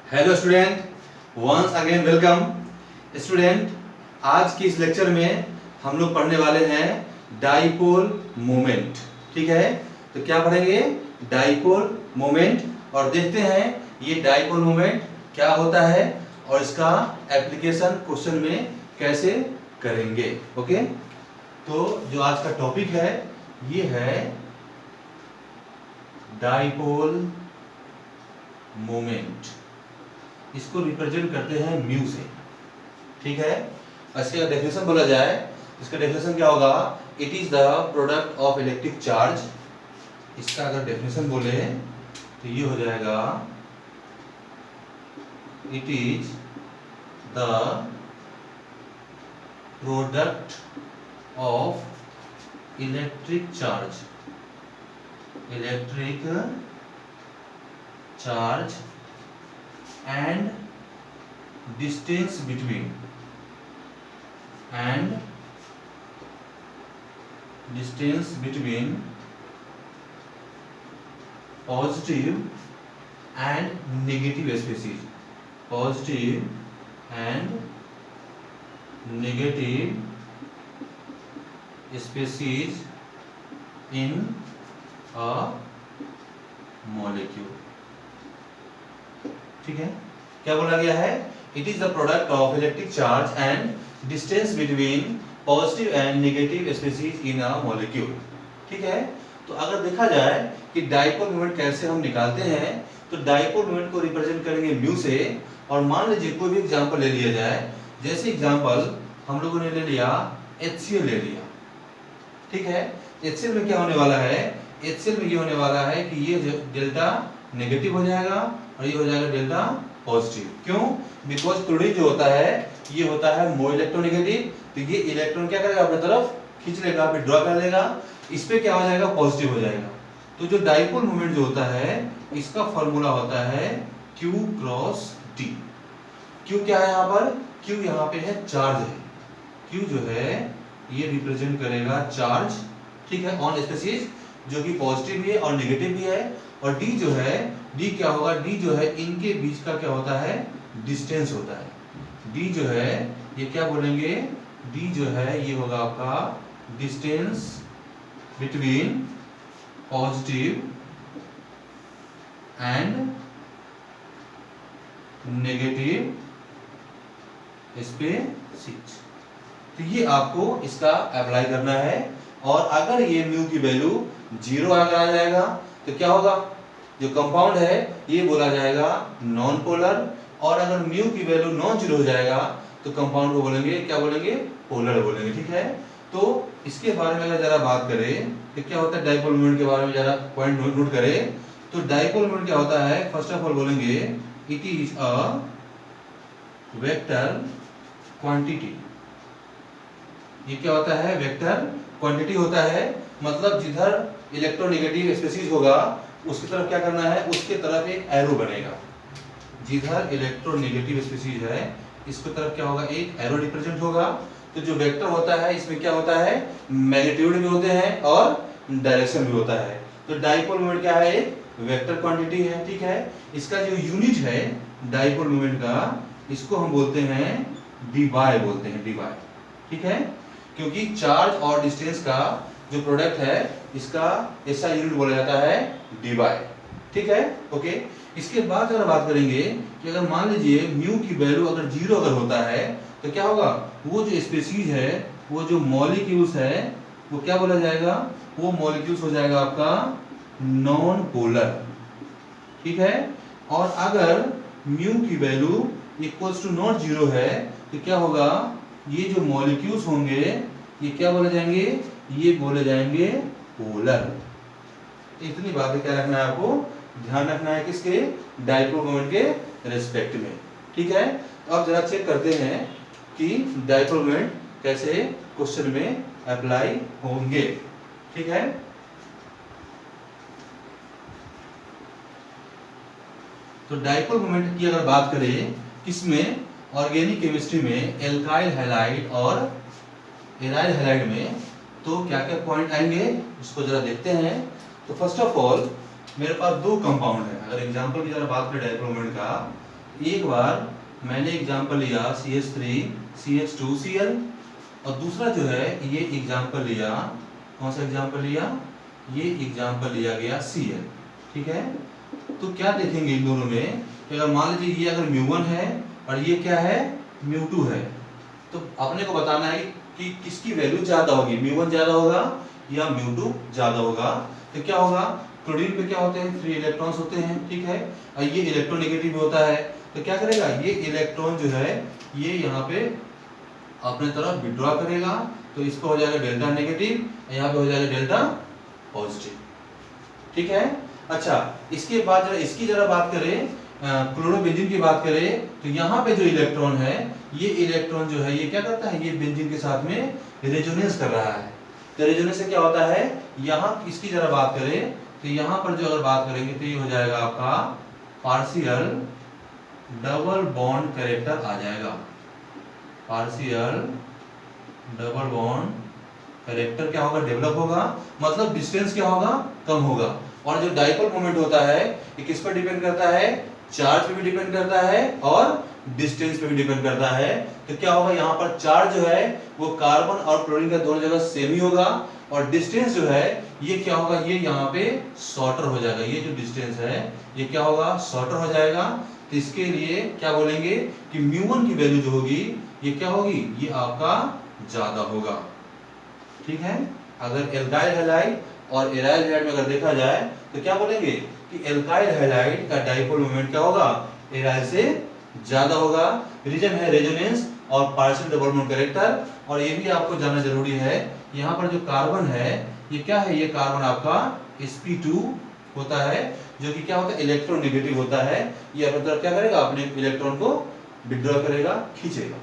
Hello student, once again welcome. Student, आज की इस लेक्चर में हम लोग पढ़ने वाले हैं डाइपोल मोमेंट। ठीक है, तो क्या पढ़ेंगे? Dipole moment. और देखते हैं ये डाइपोल मोमेंट क्या होता है और इसका एप्लीकेशन क्वेश्चन में कैसे करेंगे। ओके, तो जो आज का टॉपिक है ये है डाइपोल मोमेंट। इसको रिप्रेजेंट करते हैं म्यू से। ठीक है, इसका डेफिनेशन बोला जाए, इसका डेफिनेशन क्या होगा? It is the product of electric charge. इसका अगर डेफिनेशन बोले तो ये हो जाएगा, it is the product of electric charge and distance between positive and negative species in a molecule। ठीक है, क्या बोला गया है? It is the product of electric charge and distance between positive and negative species in a molecule. ठीक है, तो अगर देखा जाए कि डाइपोल मोमेंट कैसे हम निकालते हैं, तो डाइपोल मोमेंट को रिप्रेजेंट करेंगे म्यू से। और मान लीजिए कोई भी एग्जांपल ले लिया जाए, जैसे एग्जांपल हम लोगों ने ले लिया HCl ले लिया। ठीक है, HCl में क्या होने वाला है? HCl में ये होने वाला है कि ये डेल्टा नेगेटिव हो जाएगा और ये हो जाएगा डेल्टा पॉजिटिव। क्यों? बिकॉज क्लोरीन जो होता है ये होता है मोर इलेक्ट्रोनेगेटिव, तो ये इलेक्ट्रॉन क्या करेगा? अपनी तरफ खींच लेगा, विड्रॉ कर लेगा। इस पे क्या हो जाएगा? पॉजिटिव हो जाएगा। तो जो डाइपोल मोमेंट जो होता है इसका फॉर्मूला होता है Q क्रॉस D। Q क्या है यहाँ पर? Q यहाँ पे है चार्ज है। Q जो है ये रिप्रेजेंट करेगा चार्ज, ठीक है, ऑन स्पीशीज, जो कि पॉजिटिव भी है और नेगेटिव भी है। और D जो है, D क्या होगा? D जो है इनके बीच का क्या होता है? डिस्टेंस होता है। D जो है ये क्या बोलेंगे? D जो है ये होगा आपका distance between positive and negative species. तो ये आपको इसका अप्लाई करना है। और अगर ये म्यू की वैल्यू 0 अगर आ जाएगा तो क्या होगा? जो कंपाउंड है ये बोला जाएगा नॉन पोलर। और अगर म्यू की वैल्यू नॉन जीरो हो जाएगा तो कंपाउंड को बोलेंगे, क्या बोलेंगे? पोलर बोलेंगे। ठीक है, तो इसके बारे में अगर जरा बात करें तो क्या होता है डाइपोल मोमेंट के बारे में, जरा पॉइंट नोट करें। तो डाइपोल मोमेंट क्या होता है? फर्स्ट ऑफ ऑल बोलेंगे it is a vector quantity. ये क्या होता है? वेक्टर क्वांटिटी होता है। मतलब जिधर इलेक्ट्रोनेगेटिव स्पीशीज होगा उसकी तरफ क्या करना है? उसके तरफ एक एरो बनेगा। जिधर इलेक्ट्रोनेगेटिव स्पीशीज है इसकी तरफ क्या होगा? एक एरो रिप्रेजेंट होगा। तो जो वेक्टर होता है इसमें क्या होता है? मैग्नीट्यूड भी होते हैं और डायरेक्शन भी होता है। तो डाइपोल मोमेंट क्या है? एक वेक्टर क्वांटिटी है। ठीक है, इसका जो यूनिट है डाइपोल मोमेंट का, इसको हम बोलते हैं डीवाई बोलते हैं, डीवाई। ठीक है, क्योंकि चार्ज और डिस्टेंस का जो प्रोडक्ट है इसका ऐसा यूनिट बोला जाता है डीवाई। ठीक है, ओके। इसके बाद अगर बात करेंगे कि अगर मान लीजिए म्यू की वैल्यू अगर 0 अगर होता है तो क्या होगा? वो जो स्पीशीज है, वो जो मॉलिक्यूल्स है, वो क्या बोला जाएगा? वो मॉलिक्यूल्स हो जाएगा आपका नॉन पोलर। ठीक है, और अगर म्यू की वैल्यू इक्वल्स टू नॉट 0 है तो क्या होगा? ये जो मॉलिक्यूल्स होंगे ये क्या बोले जाएंगे? ये बोले जाएंगे पोलर। इतनी बातें क्या रखना है आपको? ध्यान रखना है किसके? डाइपोल मोमेंट के रेस्पेक्ट में। ठीक है, तो अब जरा चेक करते हैं कि डाइपोल मोमेंट कैसे क्वेश्चन में अप्लाई होंगे। ठीक है, तो डाइपोल मोमेंट की अगर बात करें किसमें? ऑर्गेनिक केमिस्ट्री में एल्काइल हैलाइड और एराइल हैलाइड में, तो क्या क्या पॉइंट आएंगे उसको जरा देखते हैं। तो फर्स्ट ऑफ ऑल मेरे पास दो कंपाउंड है। अगर एग्जांपल की जरा बात करें डाइपोल मोमेंट का, एक बार मैंने एग्जांपल लिया CH3 CH2Cl और दूसरा जो है ये एग्जांपल लिया, कौन सा एग्जांपल लिया, ये एग्जांपल लिया गया Cl। ठीक है, तो क्या देखेंगे इन दोनों में कि अगर मान लीजिए ये अगर μ1 है और ये क्या है μ2 है, तो अपने को बताना है कि किसकी वैल्यू ज्यादा होगी, μ1 ज्यादा होगा या μ2 ज्यादा होगा। तो क्या होगा, क्लोरीन पे क्या होते हैं, 3 इलेक्ट्रॉन्स होते हैं। ठीक है, और ये इलेक्ट्रोनेगेटिव होता है, तो क्या करेगा, ये इलेक्ट्रॉन जो है ये यहाँ पे अपने तरफ विड्रॉ करेगा, तो इसको हो जाएगा डेल्टा नेगेटिव, यहाँ पे हो जाएगा डेल्टा पॉजिटिव। ठीक है, अच्छा इसके बाद जरा इसकी जरा बात करें, क्लोरोबेंजीन की बात करें, तो यहाँ पे जो इलेक्ट्रॉन है, ये इलेक्ट्रॉन जो है ये क्या करता है, ये बेंजीन के साथ में रेजोनेंस कर रहा है। तो रेजोनेंस से क्या होता है, यहाँ इसकी जरा बात करें तो यहाँ पर जो अगर बात करेंगे तो ये हो जाएगा आपका पार्शियल डबल बॉन्ड कैरेक्टर आ जाएगा, पार्शियल डबल बॉन्ड कैरेक्टर क्या होगा, डेवलप होगा, मतलब डिस्टेंस क्या होगा, कम होगा। और जो डाइपोल मोमेंट होता है ये किस पर डिपेंड करता है, चार्ज पे भी डिपेंड करता है और डिस्टेंस पे भी डिपेंड करता है। तो क्या होगा, यहाँ पर चार्ज जो है वो कार्बन और क्लोरीन का दोनों जगह सेम ही होगा, और डिस्टेंस जो है ये क्या होगा, ये यहाँ पे शॉर्टर हो जाएगा, ये जो डिस्टेंस है ये क्या होगा, शॉर्टर हो जाएगा। तो इसके लिए क्या बोलेंगे कि μ1 की वैल्यू जो होगी ये क्या होगी, ये आपका ज्यादा होगा। ठीक है, अगर एल्काइल हैलाइड और एराइल हैलाइड में अगर देखा जाए तो क्या बोलेंगे कि एल्काइल हैलाइड का डाइपोल मोमेंट क्या होगा, एराइल से ज्यादा होगा। रीजन है रेजोनेंस और पार्शियल डबल बॉन्ड कैरेक्टर। और ये भी आपको जानना जरूरी है, यहाँ पर जो कार्बन है ये क्या है, ये कार्बन आपका sp2 होता है, जो कि क्या होता है, इलेक्ट्रोनेगेटिव होता है। ये अपने तरफ क्या करेगा, अपने इलेक्ट्रॉन को विड्रॉ करेगा, खींचेगा।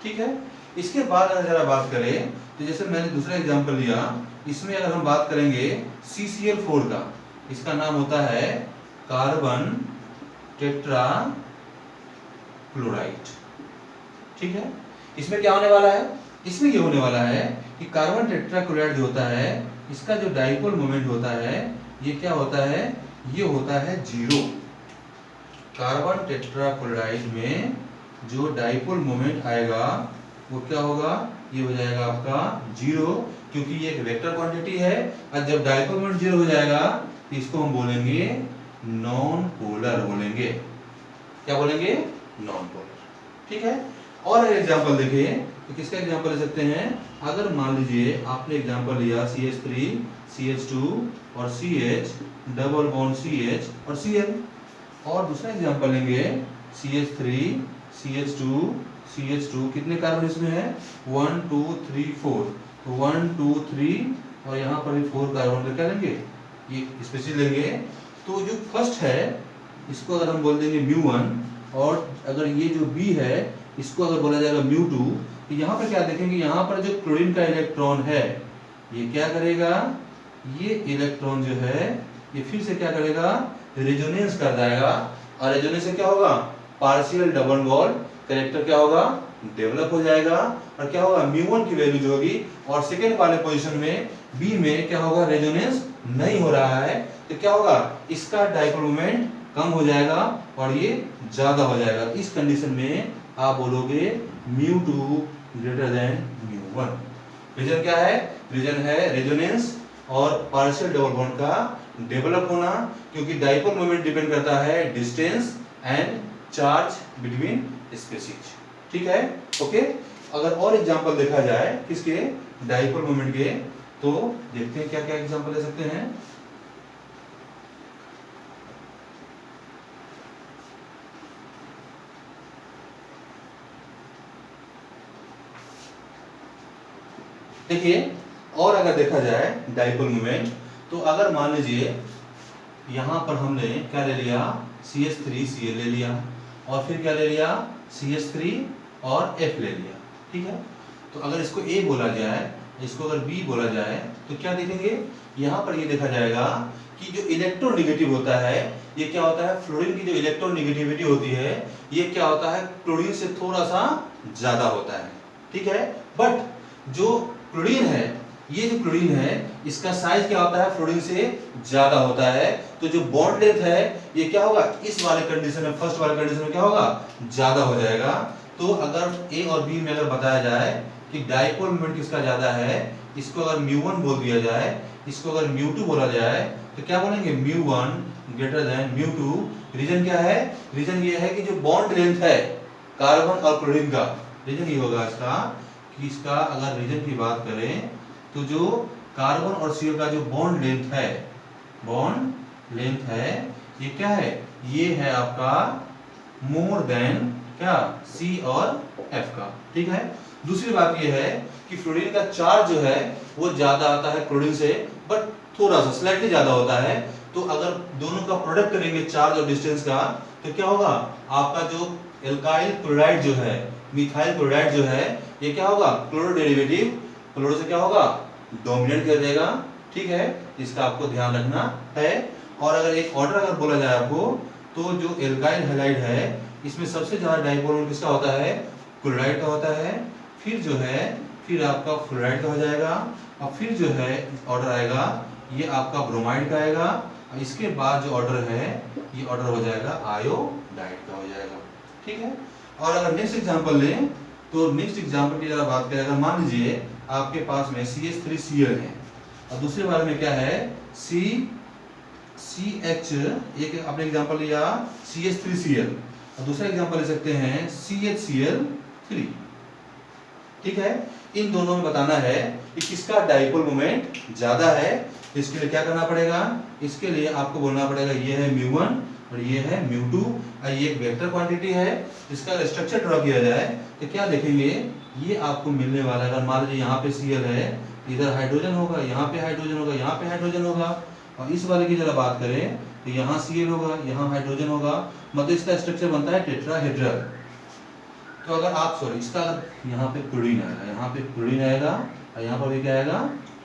ठीक है, इसके बाद अगर जरा बात करें तो जैसे मैंने दूसरा एग्जांपल लिया, इसमें अगर हम बात करेंगे CCl4 का, इसका नाम होता है कार्बन टेट्रा क्लोराइड। ठीक है, इसमें क्या होने वाला है, इसमें ये होने वाला है कि कार्बन टेट्रा क्लोराइड जो होता है इसका जो डाइपोल मोमेंट होता है ये क्या होता है, ये होता है 0। कार्बन टेट्रा क्लोराइड में जो डाइपोल मोमेंट आएगा वो क्या होगा, ये हो जाएगा आपका 0, क्योंकि ये एक वेक्टर क्वांटिटी है। और जब डाइपोल मोमेंट 0 हो जाएगा तो इसको हम बोलेंगे नॉन पोलर बोलेंगे। क्या बोलेंगे, नॉन पोलर। ठीक है, और एग्जांपल देखें तो किसका एग्जांपल ले सकते हैं, अगर मान लीजिए आपने एग्जांपल लिया CH3 CH2 और CH डबल बॉन्ड CH और Cl, और दूसरा एग्जांपल लेंगे CH3 CH2 CH2, कितने कार्बन इसमें है, 1 2 3 4, तो 1 2 3 और यहाँ पर भी 4 कार्बन क्या लेंगे, ये स्पेशल लेंगे। तो जो फर्स्ट है इसको अगर हम बोल देंगे μ1, और अगर ये जो B है इसको अगर बोला जाएगा μ2, तो यहाँ पर क्या देखेंगे, यहाँ पर जो क्लोरीन का इलेक्ट्रॉन है ये क्या करेगा, ये इलेक्ट्रॉन जो है ये फिर से क्या करेगा, रेजोनेंस कर जाएगा, और रेजोनेंस से क्या होगा, पार्शियल डबल बॉन्ड कैरेक्टर क्या होगा, डेवलप हो जाएगा। और क्या होगा, μ1 की वैल्यू जो होगी, और सेकेंड वाले पोजीशन में B में क्या होगा, रेजोनेंस नहीं हो रहा है, तो क्या होगा, इसका डाइपोल मोमेंट कम हो जाएगा और ये ज्यादा हो जाएगा। इस कंडीशन में आप बोलोगे μ2 ग्रेटर देन μ1। रीजन क्या है, रीजन है रेजोनेंस और पार्शियल डबल बॉन्ड का डेवलप होना, क्योंकि डाइपोल मोमेंट डिपेंड करता है distance and charge between species. ठीक है, ओके। अगर और एग्जांपल देखा जाए किसके, डाइपोल मोमेंट के, तो देखते हैं क्या क्या एग्जांपल ले सकते हैं। देखिए, और अगर देखा जाए डाइपोल मोमेंट, तो अगर मान लीजिए यहां पर हमने क्या ले लिया, CH3Cl ले लिया, और फिर क्या ले लिया, CH3 और F ले लिया। ठीक है, तो अगर इसको A बोला जाए, इसको अगर B बोला जाए, तो क्या देखेंगे, यहाँ पर ये देखा जाएगा कि जो इलेक्ट्रोनेगेटिव होता है ये क्या होता है, फ्लोरीन की जो इलेक्ट्रोनेगेटिविटी होती है ये क्या होता है, क्लोरीन से थोड़ा सा ज्यादा होता है। ठीक है, बट जो क्लोरीन है ये जो क्लोरीन है इसका साइज क्या होता है, फ्लोरीन से ज्यादा होता है, तो जो बॉन्ड लेंथ है ये क्या होगा, इस वाले कंडीशन में, फर्स्ट वाले कंडीशन में क्या होगा, ज्यादा हो जाएगा। तो अगर ए और बी में अगर बताया जाए कि डाइपोल मोमेंट किसका ज्यादा है, इसको अगर μ1 बोल दिया जाए, इसको अगर μ2 बोला जाए, तो क्या बोलेंगे, μ1 ग्रेटर देन μ2। रीजन क्या है, रीजन ये है कि जो बॉन्ड लेंथ है कार्बन और क्लोरीन का, रीजन ये होगा इसका कि इसका अगर रीजन की बात करें तो जो कार्बन और Cl का जो बॉन्ड लेंथ है, बॉन्ड लेंथ है ये क्या है, ये है आपका मोर देन क्या, C और F का, ठीक है। दूसरी बात ये है कि फ्लोरीन का चार्ज जो है वो ज्यादा आता है क्लोरीन से, बट थोड़ा सा स्लाइटली ज्यादा होता है। तो अगर दोनों का प्रोडक्ट करेंगे चार्ज और डिस्टेंस का, तो क्या होगा, आपका जो एल्काइल क्लोराइड जो है, मिथाइल क्लोराइड जो है, ये क्या होगा, क्लोरो डेरिवेटिव क्लोरो से क्या होगा, डोमिनेट कर देगा, ठीक है। इसका आपको ध्यान रखना है। और अगर एक ऑर्डर अगर बोला जाए आपको, तो जो एल्काइल हैलाइड है इसमें सबसे ज्यादा डाइपोल मोमेंट किसका होता है, क्लोराइड का होता है, फिर जो है फिर आपका फ्लोराइड का हो जाएगा, और फिर जो है ऑर्डर आएगा ये आपका ब्रोमाइड का आएगा, और इसके बाद जो ऑर्डर है ये ऑर्डर हो जाएगा आयोडाइड का हो जाएगा, ठीक है। और अगर नेक्स्ट एग्जांपल लें, तो नेक्स्ट एग्जांपल की जरा बात करें, अगर मान लीजिए आपके पास में CH3Cl है और दूसरे बारे में क्या है, CH, एक आपने एग्जांपल लिया CH3Cl, और दूसरा एग्जांपल ले सकते हैं CHCl3, ठीक है। इन दोनों में बताना है कि किसका डाइपोल मोमेंट ज्यादा है। इसके लिए क्या करना पड़ेगा, इसके लिए आपको बोलना पड़ेगा ये है μ1 और ये है μ2, और ये एक वेक्टर क्वांटिटी है। इसका स्ट्रक्चर ड्रॉ किया जाए तो क्या देखेंगे, ये आपको मिलने वाला है, अगर मान लीजिए यहाँ पे Cl है, इधर हाइड्रोजन होगा, यहाँ पे हाइड्रोजन होगा, यहाँ पे हाइड्रोजन होगा, और इस वाले की जरा बात करें तो यहाँ Cl होगा, यहाँ हाइड्रोजन होगा, मतलब इसका स्ट्रक्चर बनता है टेट्राहेड्रल। तो अगर आप इसका यहाँ पे क्लोरीन आएगा, यहाँ पे क्लोरीन आएगा, और यहाँ पर भी क्या आएगा,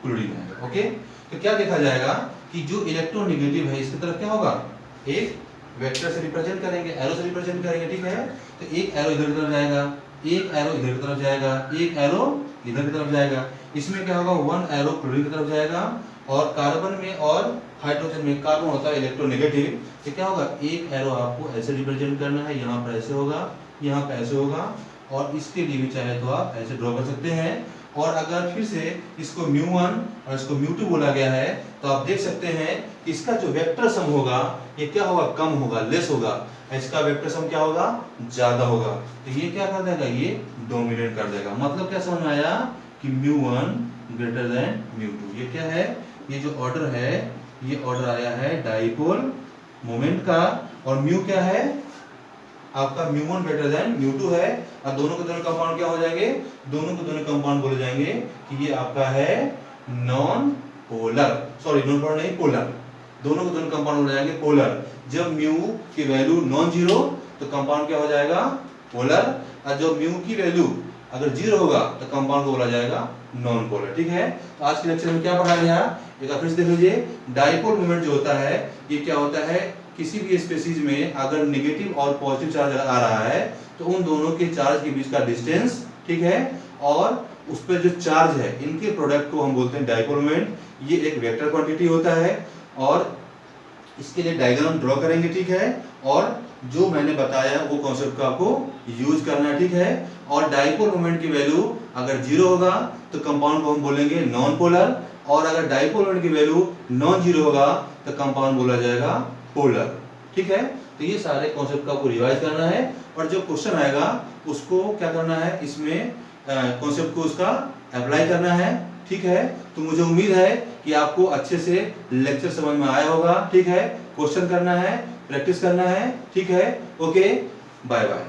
क्लोरीन आएगा, ओके। तो क्या देखा जाएगा कि जो इलेक्ट्रोनेगेटिव है इसकी तरफ क्या होगा, एक वेक्टर से रिप्रेजेंट करेंगे, एरो से रिप्रेजेंट करेंगे, ठीक है। तो एक एरो इधर की तरफ जाएगा, एक एरो इधर की तरफ जाएगा, एक एरो इधर की तरफ जाएगा। इसमें क्या होगा, वन एरो क्लोरीन की तरफ जाएगा, और कार्बन में और हाइड्रोजन में, कार्बन होता है इलेक्ट्रोनेगेटिव, तो क्या होगा, एक एरो आपको ऐसे रिप्रेजेंट करना है, यहाँ पर ऐसे होगा, यहाँ पे ऐसे होगा, और इसके लिए भी चाहे तो आप ऐसे ड्रॉ कर सकते हैं। और अगर फिर से इसको μ1 और इसको μ2 बोला गया है, तो आप देख सकते हैं कि इसका जो वेक्टर सम होगा ये क्या होगा, कम होगा, लेस होगा, इसका वेक्टर सम क्या होगा, ज्यादा होगा। तो ये क्या कर देगा, ये डोमिनेट कर देगा। मतलब क्या समझ में आया कि μ1 ग्रेटर देन μ2। ये क्या है, ये जो ऑर्डर है ये ऑर्डर आया है डाइपोल मोमेंट का, और म्यू क्या है आपका μ1 ग्रेटर देन μ2 है, और दोनों के दोनों कंपाउंड क्या हो जाएंगे, दोनों के दोनों कंपाउंड बोले जाएंगे कि ये आपका है non polar, sorry non polar नहीं, पोलर, दोनों के दोनों कंपाउंड हो जाएंगे पोलर। जब म्यू की वैल्यू नॉन जीरो तो कंपाउंड क्या हो जाएगा, पोलर, और जब म्यू की वैल्यू अगर जीरो होगा तो कंपाउंड को बोला जाएगा नॉन पोलर, ठीक है। तो आज के लेक्चर में क्या पढ़ा गया, एक बार फिर से देख लीजिए। डाइपोल मोमेंट जो होता है ये क्या होता है, किसी भी स्पीशीज में अगर नेगेटिव और पॉजिटिव चार्ज आ रहा है तो उन दोनों के चार्ज के बीच का डिस्टेंस, ठीक है, और उस पर जो चार्ज है इनके प्रोडक्ट को हम बोलते हैं डाइपोल मोमेंट। ये एक वेक्टर क्वांटिटी होता है, और इसके लिए डायग्राम ड्रॉ करेंगे, ठीक है, और जो मैंने बताया वो कॉन्सेप्ट को आपको यूज करना है, ठीक है। और डाइपोल मोमेंट की वैल्यू अगर जीरो होगा तो कंपाउंड को हम बोलेंगे नॉन पोलर, और अगर डाइपोल मोमेंट की वैल्यू नॉन जीरो होगा तो कंपाउंड बोला जाएगा पोलर, ठीक है। तो ये सारे कॉन्सेप्ट को आपको रिवाइज करना है, और जो क्वेश्चन आएगा उसको क्या करना है, इसमें कॉन्सेप्ट को उसका अप्लाई करना है, ठीक है। तो मुझे उम्मीद है कि आपको अच्छे से लेक्चर समझ में आया होगा, ठीक है। क्वेश्चन करना है, प्रैक्टिस करना है, ठीक है। Okay, bye bye.